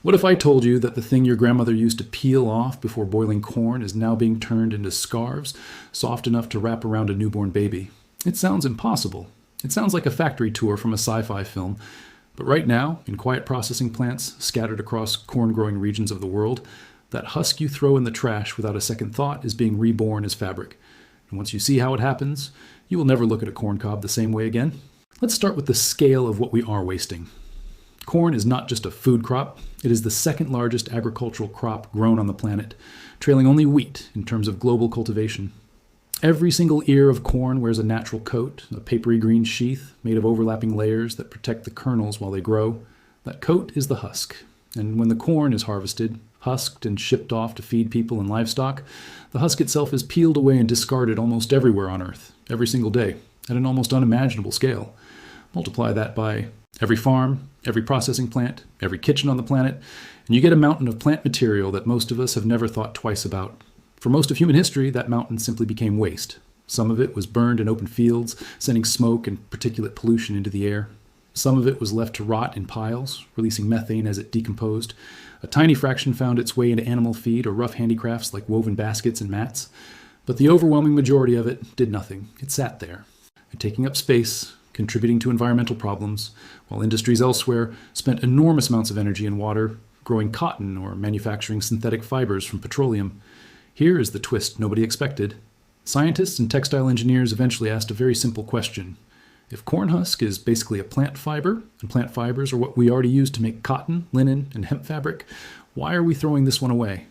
What if I told you that the thing your grandmother used to peel off before boiling corn is now being turned into scarves, soft enough to wrap around a newborn baby? It sounds impossible. It sounds like a factory tour from a sci-fi film. But right now, in quiet processing plants scattered across corn-growing regions of the world, that husk you throw in the trash without a second thought is being reborn as fabric. And once you see how it happens, you will never look at a corn cob the same way again. Let's start with the scale of what we are wasting. Corn is not just a food crop, it is the second largest agricultural crop grown on the planet, trailing only wheat in terms of global cultivation. Every single ear of corn wears a natural coat, a papery green sheath made of overlapping layers that protect the kernels while they grow. That coat is the husk. And when the corn is harvested, husked and shipped off to feed people and livestock, the husk itself is peeled away and discarded almost everywhere on Earth, every single day, at an almost unimaginable scale. Multiply that by every farm, every processing plant, every kitchen on the planet, and you get a mountain of plant material that most of us have never thought twice about. For most of human history, that mountain simply became waste. Some of it was burned in open fields, sending smoke and particulate pollution into the air. Some of it was left to rot in piles, releasing methane as it decomposed. A tiny fraction found its way into animal feed or rough handicrafts like woven baskets and mats. But the overwhelming majority of it did nothing. It sat there, taking up space, contributing to environmental problems, while industries elsewhere spent enormous amounts of energy and water growing cotton or manufacturing synthetic fibers from petroleum. Here is the twist nobody expected. Scientists and textile engineers eventually asked a very simple question. If corn husk is basically a plant fiber, and plant fibers are what we already use to make cotton, linen, and hemp fabric, why are we throwing this one away?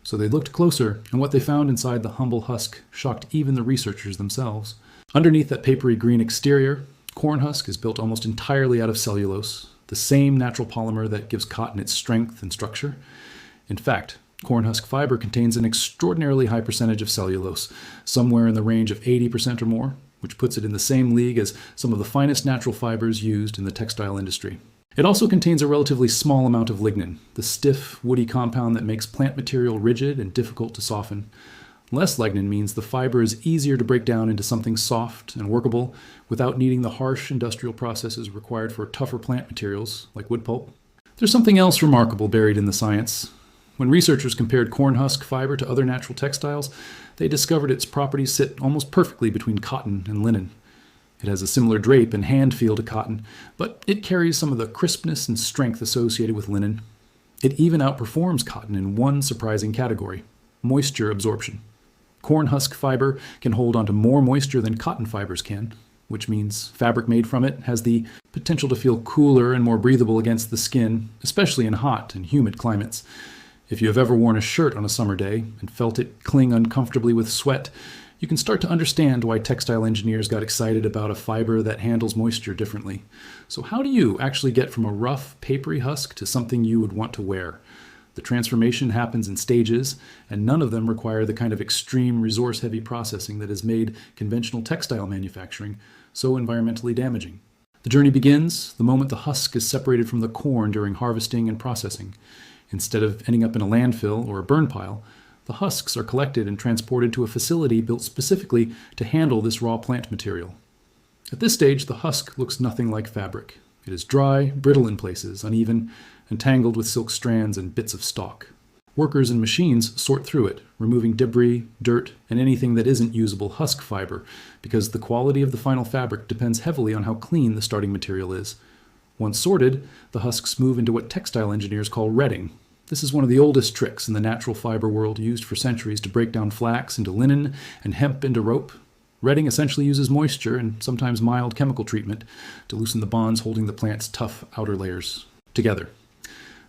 So they looked closer, and what they found inside the humble husk shocked even the researchers themselves. Underneath that papery green exterior, corn husk is built almost entirely out of cellulose, the same natural polymer that gives cotton its strength and structure. In fact, corn husk fiber contains an extraordinarily high percentage of cellulose, somewhere in the range of 80% or more, which puts it in the same league as some of the finest natural fibers used in the textile industry. It also contains a relatively small amount of lignin, the stiff, woody compound that makes plant material rigid and difficult to soften. Less lignin means the fiber is easier to break down into something soft and workable without needing the harsh industrial processes required for tougher plant materials like wood pulp. There's something else remarkable buried in the science. When researchers compared corn husk fiber to other natural textiles, they discovered its properties sit almost perfectly between cotton and linen. It has a similar drape and hand feel to cotton, but it carries some of the crispness and strength associated with linen. It even outperforms cotton in one surprising category: moisture absorption. Corn husk fiber can hold onto more moisture than cotton fibers can, which means fabric made from it has the potential to feel cooler and more breathable against the skin, especially in hot and humid climates. If you have ever worn a shirt on a summer day and felt it cling uncomfortably with sweat, you can start to understand why textile engineers got excited about a fiber that handles moisture differently. So how do you actually get from a rough, papery husk to something you would want to wear? The transformation happens in stages, and none of them require the kind of extreme resource-heavy processing that has made conventional textile manufacturing so environmentally damaging. The journey begins the moment the husk is separated from the corn during harvesting and processing. Instead of ending up in a landfill or a burn pile, the husks are collected and transported to a facility built specifically to handle this raw plant material. At this stage, the husk looks nothing like fabric. It is dry, brittle in places, uneven, and tangled with silk strands and bits of stalk. Workers and machines sort through it, removing debris, dirt, and anything that isn't usable husk fiber, because the quality of the final fabric depends heavily on how clean the starting material is. Once sorted, the husks move into what textile engineers call retting. This is one of the oldest tricks in the natural fiber world, used for centuries to break down flax into linen and hemp into rope. Retting essentially uses moisture and sometimes mild chemical treatment to loosen the bonds holding the plant's tough outer layers together.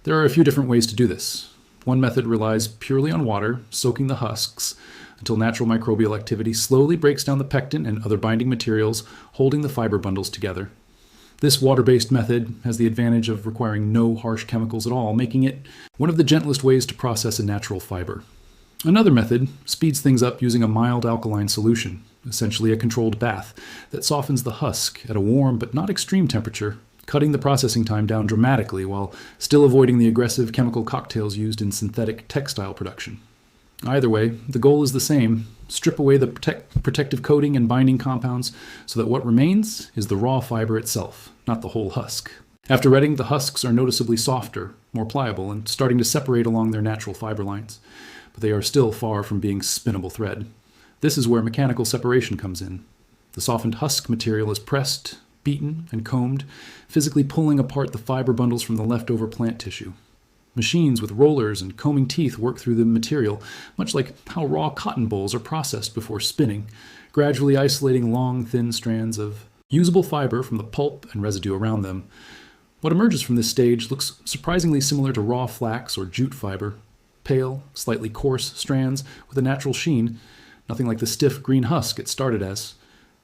There are a few different ways to do this. One method relies purely on water, soaking the husks until natural microbial activity slowly breaks down the pectin and other binding materials holding the fiber bundles together. This water-based method has the advantage of requiring no harsh chemicals at all, making it one of the gentlest ways to process a natural fiber. Another method speeds things up using a mild alkaline solution, essentially a controlled bath, that softens the husk at a warm but not extreme temperature, cutting the processing time down dramatically while still avoiding the aggressive chemical cocktails used in synthetic textile production. Either way, the goal is the same: strip away the protective coating and binding compounds so that what remains is the raw fiber itself, not the whole husk. After retting, the husks are noticeably softer, more pliable, and starting to separate along their natural fiber lines. But they are still far from being spinnable thread. This is where mechanical separation comes in. The softened husk material is pressed, beaten, and combed, physically pulling apart the fiber bundles from the leftover plant tissue. Machines with rollers and combing teeth work through the material, much like how raw cotton bolls are processed before spinning, gradually isolating long, thin strands of usable fiber from the pulp and residue around them. What emerges from this stage looks surprisingly similar to raw flax or jute fiber, pale, slightly coarse strands with a natural sheen, nothing like the stiff green husk it started as.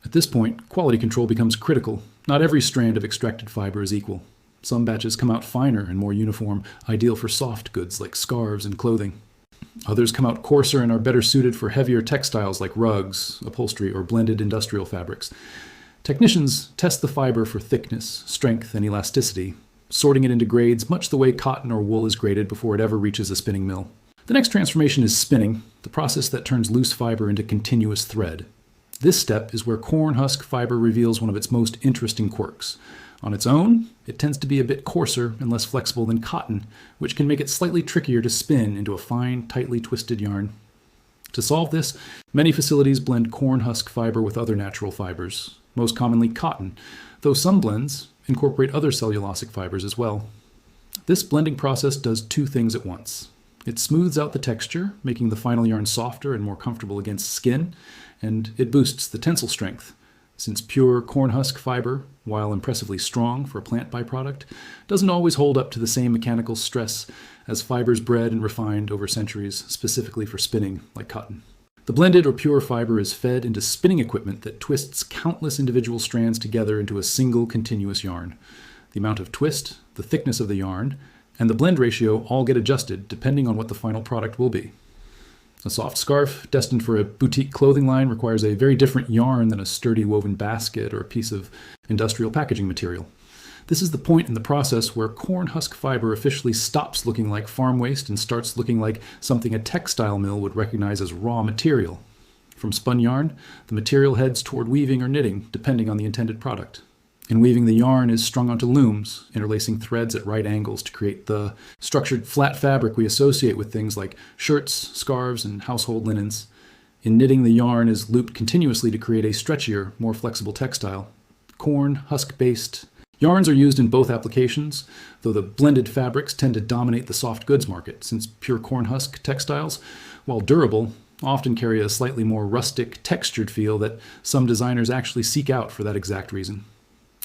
At this point, quality control becomes critical. Not every strand of extracted fiber is equal. Some batches come out finer and more uniform, ideal for soft goods like scarves and clothing. Others come out coarser and are better suited for heavier textiles like rugs, upholstery, or blended industrial fabrics. Technicians test the fiber for thickness, strength, and elasticity, sorting it into grades much the way cotton or wool is graded before it ever reaches a spinning mill. The next transformation is spinning, the process that turns loose fiber into continuous thread. This step is where corn husk fiber reveals one of its most interesting quirks. On its own, it tends to be a bit coarser and less flexible than cotton, which can make it slightly trickier to spin into a fine, tightly twisted yarn. To solve this, many facilities blend corn husk fiber with other natural fibers, most commonly cotton, though some blends incorporate other cellulosic fibers as well. This blending process does two things at once. It smooths out the texture, making the final yarn softer and more comfortable against skin, and it boosts the tensile strength, since pure corn husk fiber, while impressively strong for a plant byproduct, doesn't always hold up to the same mechanical stress as fibers bred and refined over centuries specifically for spinning, like cotton. The blended or pure fiber is fed into spinning equipment that twists countless individual strands together into a single continuous yarn. The amount of twist, the thickness of the yarn, and the blend ratio all get adjusted depending on what the final product will be. A soft scarf destined for a boutique clothing line requires a very different yarn than a sturdy woven basket or a piece of industrial packaging material. This is the point in the process where corn husk fiber officially stops looking like farm waste and starts looking like something a textile mill would recognize as raw material. From spun yarn, the material heads toward weaving or knitting, depending on the intended product. In weaving, the yarn is strung onto looms, interlacing threads at right angles to create the structured flat fabric we associate with things like shirts, scarves, and household linens. In knitting, the yarn is looped continuously to create a stretchier, more flexible textile. Corn, husk-based yarns are used in both applications, though the blended fabrics tend to dominate the soft goods market, since pure corn husk textiles, while durable, often carry a slightly more rustic, textured feel that some designers actually seek out for that exact reason.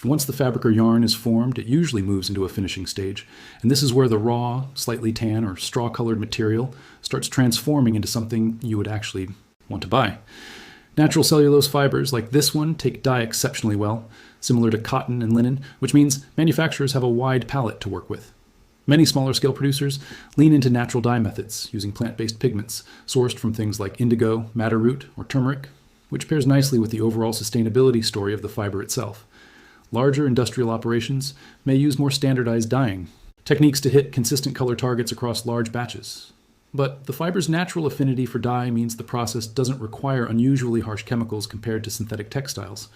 Once the fabric or yarn is formed, it usually moves into a finishing stage, and this is where the raw, slightly tan or straw-colored material starts transforming into something you would actually want to buy. Natural cellulose fibers like this one take dye exceptionally well, similar to cotton and linen, which means manufacturers have a wide palette to work with. Many smaller-scale producers lean into natural dye methods using plant-based pigments sourced from things like indigo, madder root, or turmeric, which pairs nicely with the overall sustainability story of the fiber itself. Larger industrial operations may use more standardized dyeing, techniques to hit consistent color targets across large batches. But the fiber's natural affinity for dye means the process doesn't require unusually harsh chemicals compared to synthetic textiles.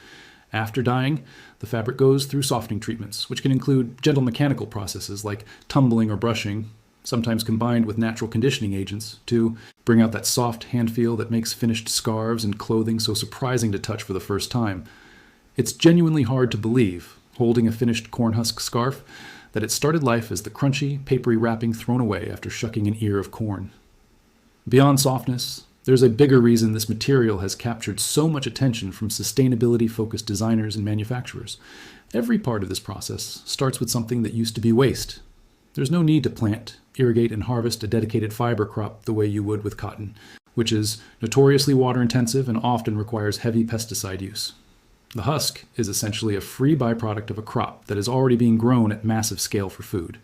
After dyeing, the fabric goes through softening treatments, which can include gentle mechanical processes like tumbling or brushing, sometimes combined with natural conditioning agents, to bring out that soft hand feel that makes finished scarves and clothing so surprising to touch for the first time. It's genuinely hard to believe, holding a finished corn husk scarf, that it started life as the crunchy, papery wrapping thrown away after shucking an ear of corn. Beyond softness, there's a bigger reason this material has captured so much attention from sustainability-focused designers and manufacturers. Every part of this process starts with something that used to be waste. There's no need to plant, irrigate, and harvest a dedicated fiber crop the way you would with cotton, which is notoriously water-intensive and often requires heavy pesticide use. The husk is essentially a free byproduct of a crop that is already being grown at massive scale for food.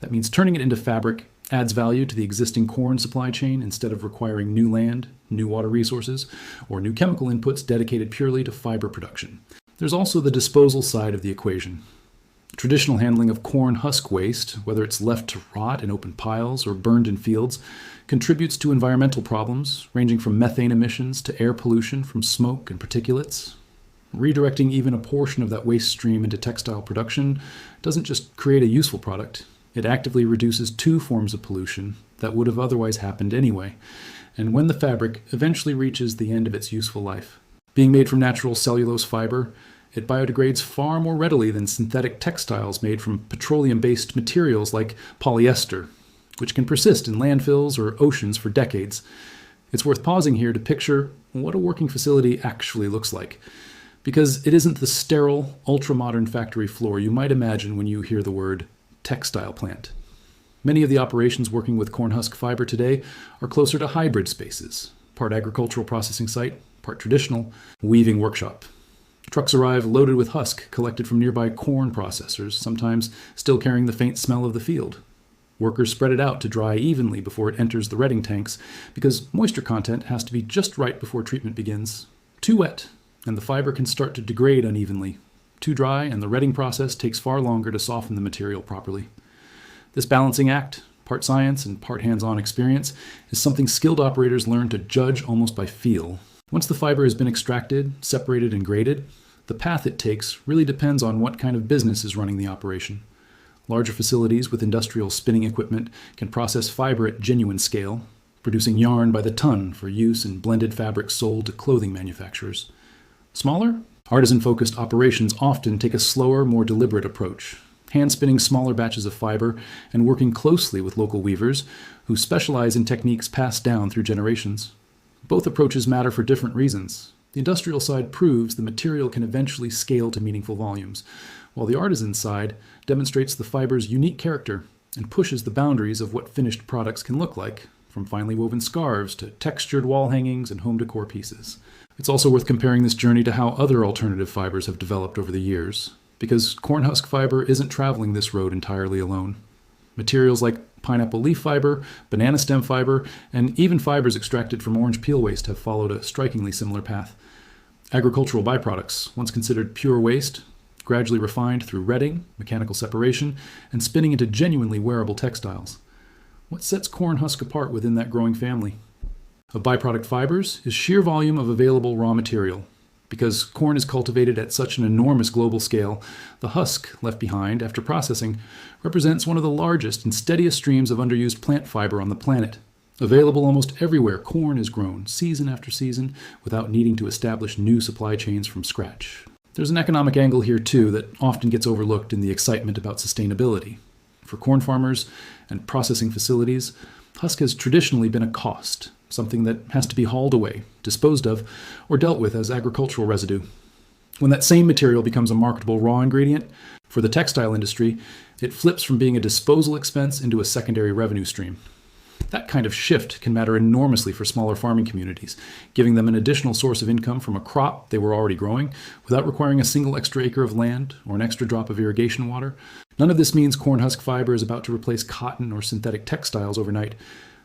That means turning it into fabric adds value to the existing corn supply chain instead of requiring new land, new water resources, or new chemical inputs dedicated purely to fiber production. There's also the disposal side of the equation. Traditional handling of corn husk waste, whether it's left to rot in open piles or burned in fields, contributes to environmental problems ranging from methane emissions to air pollution from smoke and particulates. Redirecting even a portion of that waste stream into textile production doesn't just create a useful product, it actively reduces two forms of pollution that would have otherwise happened anyway, and when the fabric eventually reaches the end of its useful life. Being made from natural cellulose fiber, it biodegrades far more readily than synthetic textiles made from petroleum-based materials like polyester, which can persist in landfills or oceans for decades. It's worth pausing here to picture what a working facility actually looks like, because it isn't the sterile, ultra-modern factory floor you might imagine when you hear the word textile plant. Many of the operations working with corn husk fiber today are closer to hybrid spaces, part agricultural processing site, part traditional weaving workshop. Trucks arrive loaded with husk collected from nearby corn processors, sometimes still carrying the faint smell of the field. Workers spread it out to dry evenly before it enters the retting tanks, because moisture content has to be just right before treatment begins. Too wet, and the fiber can start to degrade unevenly. Too dry, and the retting process takes far longer to soften the material properly. This balancing act, part science and part hands-on experience, is something skilled operators learn to judge almost by feel. Once the fiber has been extracted, separated, and graded, the path it takes really depends on what kind of business is running the operation. Larger facilities with industrial spinning equipment can process fiber at genuine scale, producing yarn by the ton for use in blended fabrics sold to clothing manufacturers. Smaller, artisan-focused operations often take a slower, more deliberate approach, hand-spinning smaller batches of fiber and working closely with local weavers who specialize in techniques passed down through generations. Both approaches matter for different reasons. The industrial side proves the material can eventually scale to meaningful volumes, while the artisan side demonstrates the fiber's unique character and pushes the boundaries of what finished products can look like, from finely woven scarves to textured wall hangings and home decor pieces. It's also worth comparing this journey to how other alternative fibers have developed over the years, because corn husk fiber isn't traveling this road entirely alone. Materials like pineapple leaf fiber, banana stem fiber, and even fibers extracted from orange peel waste have followed a strikingly similar path. Agricultural byproducts, once considered pure waste, gradually refined through retting, mechanical separation, and spinning into genuinely wearable textiles. What sets corn husk apart within that growing family of byproduct fibers is sheer volume of available raw material. Because corn is cultivated at such an enormous global scale, the husk left behind after processing represents one of the largest and steadiest streams of underused plant fiber on the planet. Available almost everywhere, corn is grown, season after season, without needing to establish new supply chains from scratch. There's an economic angle here, too, that often gets overlooked in the excitement about sustainability. For corn farmers and processing facilities, husk has traditionally been a cost, something that has to be hauled away, disposed of, or dealt with as agricultural residue. When that same material becomes a marketable raw ingredient, for the textile industry, it flips from being a disposal expense into a secondary revenue stream. That kind of shift can matter enormously for smaller farming communities, giving them an additional source of income from a crop they were already growing without requiring a single extra acre of land or an extra drop of irrigation water. None of this means corn husk fiber is about to replace cotton or synthetic textiles overnight.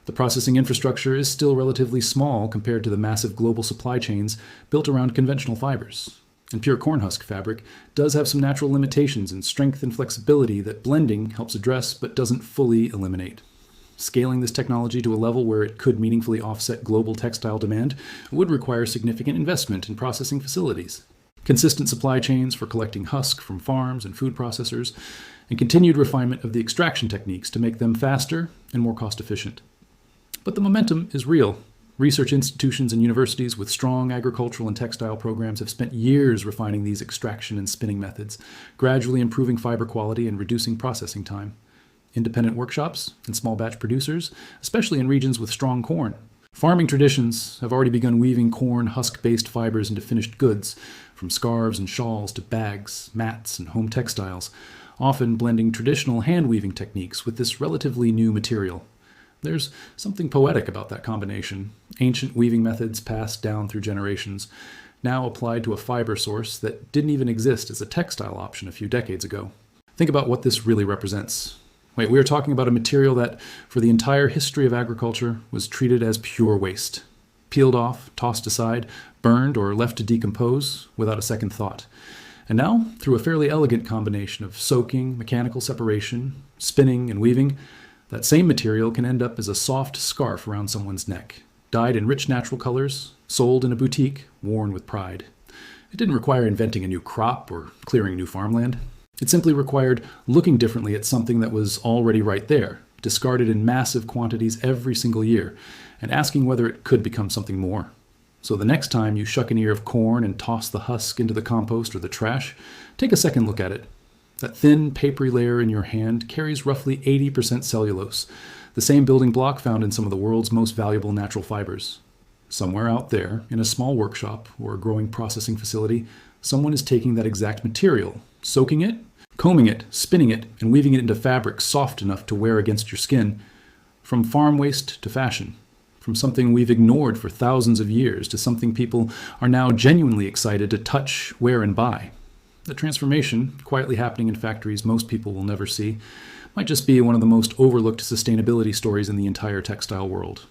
The processing infrastructure is still relatively small compared to the massive global supply chains built around conventional fibers. And pure corn husk fabric does have some natural limitations in strength and flexibility that blending helps address but doesn't fully eliminate. Scaling this technology to a level where it could meaningfully offset global textile demand would require significant investment in processing facilities, consistent supply chains for collecting husk from farms and food processors, and continued refinement of the extraction techniques to make them faster and more cost-efficient. But the momentum is real. Research institutions and universities with strong agricultural and textile programs have spent years refining these extraction and spinning methods, gradually improving fiber quality and reducing processing time. Independent workshops and small batch producers, especially in regions with strong corn. Farming traditions have already begun weaving corn husk-based fibers into finished goods, from scarves and shawls to bags, mats, and home textiles, often blending traditional hand-weaving techniques with this relatively new material. There's something poetic about that combination, ancient weaving methods passed down through generations, now applied to a fiber source that didn't even exist as a textile option a few decades ago. Think about what this really represents. Wait, we are talking about a material that, for the entire history of agriculture, was treated as pure waste. Peeled off, tossed aside, burned, or left to decompose without a second thought. And now, through a fairly elegant combination of soaking, mechanical separation, spinning, and weaving, that same material can end up as a soft scarf around someone's neck, dyed in rich natural colors, sold in a boutique, worn with pride. It didn't require inventing a new crop or clearing new farmland. It simply required looking differently at something that was already right there, discarded in massive quantities every single year, and asking whether it could become something more. So the next time you shuck an ear of corn and toss the husk into the compost or the trash, take a second look at it. That thin, papery layer in your hand carries roughly 80% cellulose, the same building block found in some of the world's most valuable natural fibers. Somewhere out there, in a small workshop or a growing processing facility, someone is taking that exact material, soaking it, combing it, spinning it, and weaving it into fabric soft enough to wear against your skin. From farm waste to fashion. From something we've ignored for thousands of years to something people are now genuinely excited to touch, wear, and buy. The transformation, quietly happening in factories most people will never see, might just be one of the most overlooked sustainability stories in the entire textile world.